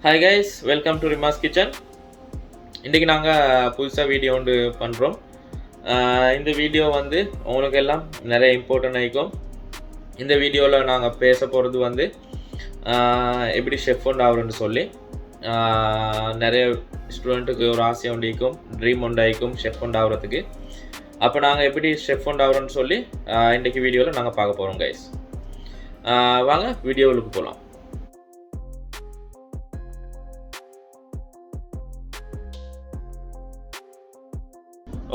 Hi guys, welcome to Rima's kitchen. இன்றைக்கி நாங்கள் புதுசாக வீடியோ ஒன்று பண்ணுறோம். இந்த வீடியோ வந்து உங்களுக்கு எல்லாம் நிறைய இம்பார்ட்டன்ட் ஆகிக்கும். இந்த வீடியோவில் நாங்கள் பேச போகிறது வந்து எப்படி ஷெஃப் ஒன்று ஆகுறன்னு சொல்லி நிறைய ஸ்டூடெண்ட்டுக்கு ஒரு ஆசை ஒன்றிக்கும், ட்ரீம் ஒன்றாயிக்கும் ஷெஃப் ஒன்று ஆகுறதுக்கு. அப்போ நாங்கள் எப்படி ஷெஃப் ஒன்று ஆகுறோன்னு சொல்லி இன்றைக்கி வீடியோவில் நாங்கள் பார்க்க போகிறோம் கைஸ். வாங்க வீடியோவுக்கு போகலாம்.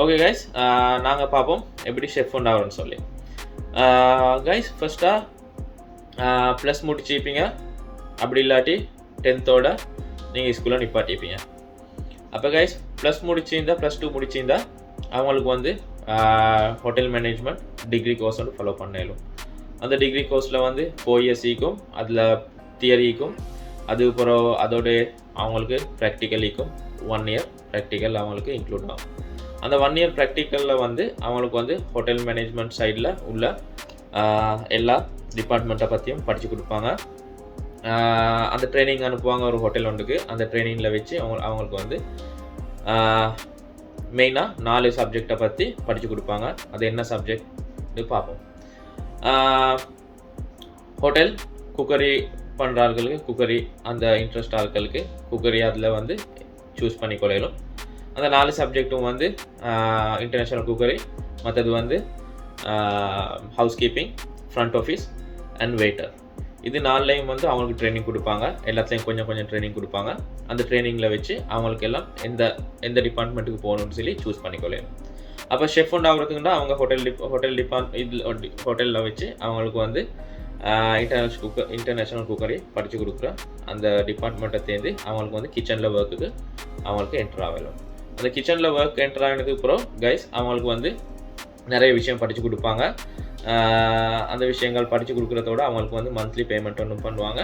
ஓகே கைஸ், நாங்கள் பார்ப்போம் எப்படி ஷெஃப் ஒன்று ஆகுறோன்னு சொல்லி. கைஸ், ஃபஸ்ட்டாக ப்ளஸ் முடிச்சிப்பீங்க, அப்படி இல்லாட்டி 10th நீங்கள் ஸ்கூலில் நிப்பாட்டிப்பீங்க. அப்போ கைஸ், ப்ளஸ் முடிச்சிருந்தா, +2 முடிச்சிருந்தா அவங்களுக்கு வந்து ஹோட்டல் மேனேஜ்மெண்ட் டிகிரி கோர்ஸ் வந்து ஃபாலோ பண்ணலும். அந்த டிகிரி கோர்ஸில் வந்து 4 years ஈக்கும், அதில் தியரிக்கும், அதுக்கப்புறம் அதோட அவங்களுக்கு ப்ராக்டிக்கலிக்கும் 1 year ப்ராக்டிக்கல் அவங்களுக்கு இன்க்ளூட் ஆகும். அந்த 1 year ப்ராக்டிக்கலில் வந்து அவங்களுக்கு வந்து ஹோட்டல் மேனேஜ்மெண்ட் சைடில் உள்ள எல்லா டிபார்ட்மெண்ட்டை பற்றியும் படித்து கொடுப்பாங்க. அந்த ட்ரைனிங் அனுப்புவாங்க ஒரு ஹோட்டல் ஒன்றுக்கு. அந்த ட்ரைனிங்கில் வச்சு அவங்களுக்கு வந்து மெயினாக 4 சப்ஜெக்டை பற்றி படித்து கொடுப்பாங்க. அது என்ன சப்ஜெக்ட்னு பார்ப்போம். ஹோட்டல் குக்கரி பண்ணுற ஆட்களுக்கு குக்கரி, அந்த இன்ட்ரெஸ்ட் ஆட்களுக்கு குக்கரி அதில் வந்து சூஸ் பண்ணி கொள்ளையிலும். அந்த 4 சப்ஜெக்டும் வந்து இன்டர்நேஷ்னல் குக்கரி, மற்றது வந்து house keeping, front office and waiter. இது 4லையும் வந்து அவங்களுக்கு ட்ரைனிங் கொடுப்பாங்க. எல்லாத்துலேயும் கொஞ்சம் கொஞ்சம் ட்ரைனிங் கொடுப்பாங்க. அந்த ட்ரைனிங்கில் வச்சு அவங்களுக்கு எல்லாம் எந்த டிபார்ட்மெண்ட்டுக்கு போகணும்னு சொல்லி சூஸ் பண்ணிக்கொள்ளணும். அப்போ ஷெஃப் ஒன்று ஆகுறதுக்குன்னா அவங்க ஹோட்டலில் வச்சு அவங்களுக்கு வந்து இன்டர்நேஷ்னல் குக்கரி படித்து கொடுக்குற அந்த டிபார்ட்மெண்ட்டை தேர்ந்து அவங்களுக்கு வந்து கிச்சனில் ஒர்க்குக்கு அவங்களுக்கு என்ட்ரு ஆகலாம். அந்த கிச்சனில் ஒர்க் என்ட்ரு ஆகினதுக்கு அப்புறம் கைஸ் அவங்களுக்கு வந்து நிறைய விஷயம் படித்து கொடுப்பாங்க. அந்த விஷயங்கள் படித்து கொடுக்குறதோட அவங்களுக்கு வந்து மந்த்லி பேமெண்ட் ஒன்று பண்ணுவாங்க.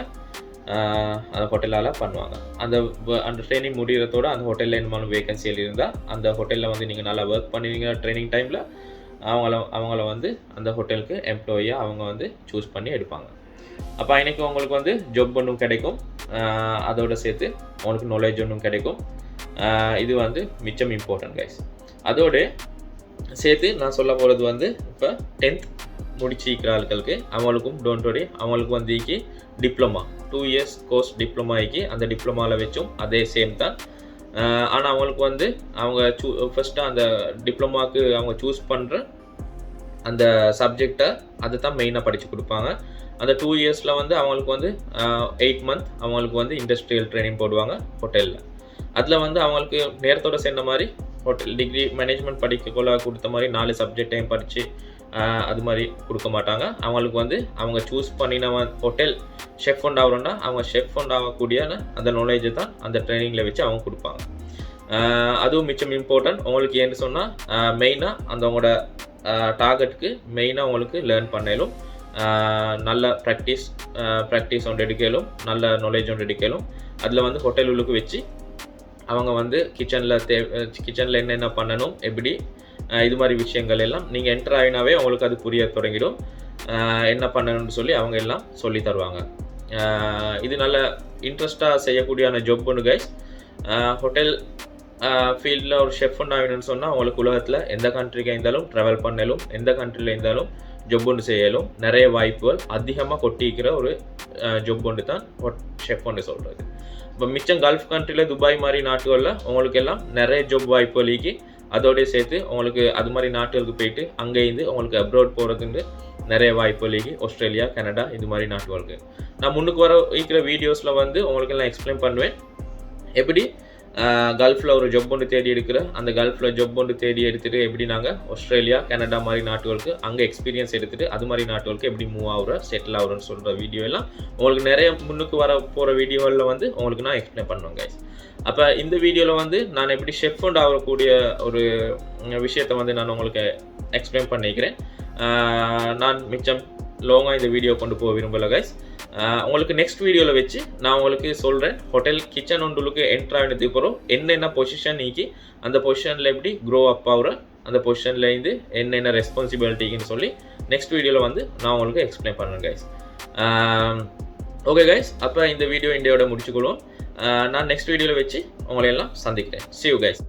அந்த ஹோட்டலால் பண்ணுவாங்க. அந்த ட்ரைனிங் முடிகிறதோட அந்த ஹோட்டலில் என்னமான வேகன்சியில் இருந்தால் அந்த ஹோட்டலில் வந்து நீங்கள் நல்லா ஒர்க் பண்ணுவீங்க. ட்ரைனிங் டைமில் அவங்கள வந்து அந்த ஹோட்டலுக்கு எம்ப்ளாயியாக அவங்க வந்து சூஸ் பண்ணி எடுப்பாங்க. அப்போ இன்றைக்கி உங்களுக்கு வந்து ஜாப் ஒன்றும் கிடைக்கும், அதோடு சேர்த்து உங்களுக்கு நாலேஜ் ஒன்றும் கிடைக்கும். இது வந்து மிச்சம் இம்பார்ட்டன்ட் கைஸ். அதோடு சேர்த்து நான் சொல்ல போகிறது வந்து இப்போ 10th முடிச்சிக்கிற ஆட்களுக்கு அவங்களுக்கும் டோன்ட் வரி, அவங்களுக்கு வந்து டிப்ளமா 2 years கோர்ஸ் டிப்ளமா அந்த டிப்ளமாவில் வச்சும் அதே சேம் தான். ஆனால் அவங்களுக்கு வந்து அவங்க ஃபஸ்ட்டு அந்த டிப்ளமாவுக்கு அவங்க சூஸ் பண்ணுற அந்த சப்ஜெக்டை அதை தான் மெயினாக படித்து கொடுப்பாங்க. அந்த 2 yearsல வந்து அவங்களுக்கு வந்து 8 month அவங்களுக்கு வந்து இண்டஸ்ட்ரியல் ட்ரைனிங் போடுவாங்க ஹோட்டலில். அதில் வந்து அவங்களுக்கு நேரத்தோடு சேர்ந்த மாதிரி ஹோட்டல் டிகிரி மேனேஜ்மெண்ட் படிக்கக்குள்ள கொடுத்த மாதிரி 4 சப்ஜெக்டையும் படித்து அது மாதிரி கொடுக்க மாட்டாங்க. அவங்களுக்கு வந்து அவங்க சூஸ் பண்ணின ஹோட்டல் ஷெஃப் ஒன்று ஆகிறோன்னா அவங்க ஷெஃப் ஒன்று ஆகக்கூடிய அந்த நாலேஜை தான் அந்த ட்ரைனிங்கில் வச்சு அவங்க கொடுப்பாங்க. அதுவும் மிச்சம் இம்பார்ட்டன்ட். உங்களுக்கு ஏன்னு சொன்னால் மெயினாக அந்த அவங்களோட டார்கெட்டுக்கு மெயினாக உங்களுக்கு லேர்ன் பண்ணலும், நல்ல ப்ராக்டிஸ் ஒன்று எடுக்கலும், நல்ல நாலேஜ் ஒன்று எடுக்கலும். அதில் வந்து ஹோட்டல் உள்ளுக்கு வச்சு அவங்க வந்து கிச்சனில் என்னென்ன பண்ணணும், எப்படி இது மாதிரி விஷயங்கள் எல்லாம் நீங்கள் என்டர் ஆகினாவே அவங்களுக்கு அது புரிய தொடங்கிடும். என்ன பண்ணணும்னு சொல்லி அவங்க எல்லாம் சொல்லி தருவாங்க. இது நல்ல இன்ட்ரெஸ்டாக செய்யக்கூடியான ஜாப் ஒன்று கைஸ். ஹோட்டல் ஃபீல்டில் ஒரு ஷெஃப் ஒன்று ஆகணும்னு சொன்னால் அவங்களுக்கு உலகத்தில் எந்த கண்ட்ரிக்கு இருந்தாலும் ட்ராவல் பண்ணலும், எந்த கண்ட்ரியில் இருந்தாலும் ஜாப் ஒன்று செய்யலும். நிறைய வாய்ப்புகள் அதிகமாக கொட்டிக்கிற ஒரு ஜாப் ஒன்று தான் ஷெஃப் ஒன்று சொல்கிறது. இப்போ மிச்சம் கல்ஃப் கண்ட்ரியில் துபாய் மாதிரி நாட்டுகளில் உங்களுக்கு எல்லாம் நிறைய ஜாப் வாய்ப்புகள் அதோடய சேர்த்து உங்களுக்கு அது மாதிரி நாட்டுகளுக்கு போயிட்டு அங்கேருந்து உங்களுக்கு அப்ராட் போகிறதுக்கு நிறைய வாய்ப்புகள் ஆஸ்திரேலியா, கனடா இது மாதிரி நாட்டுகளுக்கு. நான் முன்னுக்கு இருக்கிற வீடியோஸில் வந்து உங்களுக்கு எல்லாம் எக்ஸ்பிளைன் பண்ணுவேன் எப்படி கல்ஃபில் ஒரு ஜாப் ஒன்று தேடி எடுக்கிற அந்த கல்ஃபில் ஜாப் ஒன்று தேடி எடுத்துகிட்டு எப்படி நாங்கள் ஆஸ்திரேலியா, கனடா மாதிரி நாட்டுகளுக்கு அங்கே எக்ஸ்பீரியன்ஸ் எடுத்துகிட்டு அது மாதிரி நாட்டுகளுக்கு எப்படி மூவ் ஆகுறோம், செட்டில் ஆகுறோன்னு சொல்கிற வீடியோ எல்லாம் உங்களுக்கு நிறைய முன்னுக்கு போகிற வீடியோவில் வந்து உங்களுக்கு நான் எக்ஸ்பிளைன் பண்ணுவேன் கைஸ். அப்போ இந்த வீடியோவில் வந்து நான் எப்படி ஷெஃப் ஒன்று ஆகக்கூடிய ஒரு விஷயத்தை வந்து நான் உங்களுக்கு எக்ஸ்பிளைன் பண்ணிக்கிறேன். நான் மிச்சம் லாங்காக இந்த வீடியோ கொண்டு போக விரும்பலை கைஸ். உங்களுக்கு நெக்ஸ்ட் வீடியோவில் வச்சு நான் உங்களுக்கு சொல்கிறேன் ஹோட்டல் கிச்சன் ஒன்றுக்கு என்ட்ரு ஆகினதுக்கு அப்புறம் என்னென்ன பொசிஷன் அந்த பொசிஷனில் எப்படி க்ரோ அப் ஆகுற, அந்த பொசிஷன்லேருந்து என்னென்ன ரெஸ்பான்சிபிலிட்டின்னு சொல்லி நெக்ஸ்ட் வீடியோவில் வந்து நான் உங்களுக்கு எக்ஸ்பிளைன் பண்ணுறேன் கைஸ். ஓகே கைஸ், அப்போ இந்த வீடியோ இந்தியோட முடிச்சுக்கொள்வோம். நான் நெக்ஸ்ட் வீடியோவில் வச்சு உங்களை எல்லாம் சந்திக்கிறேன். See you guys.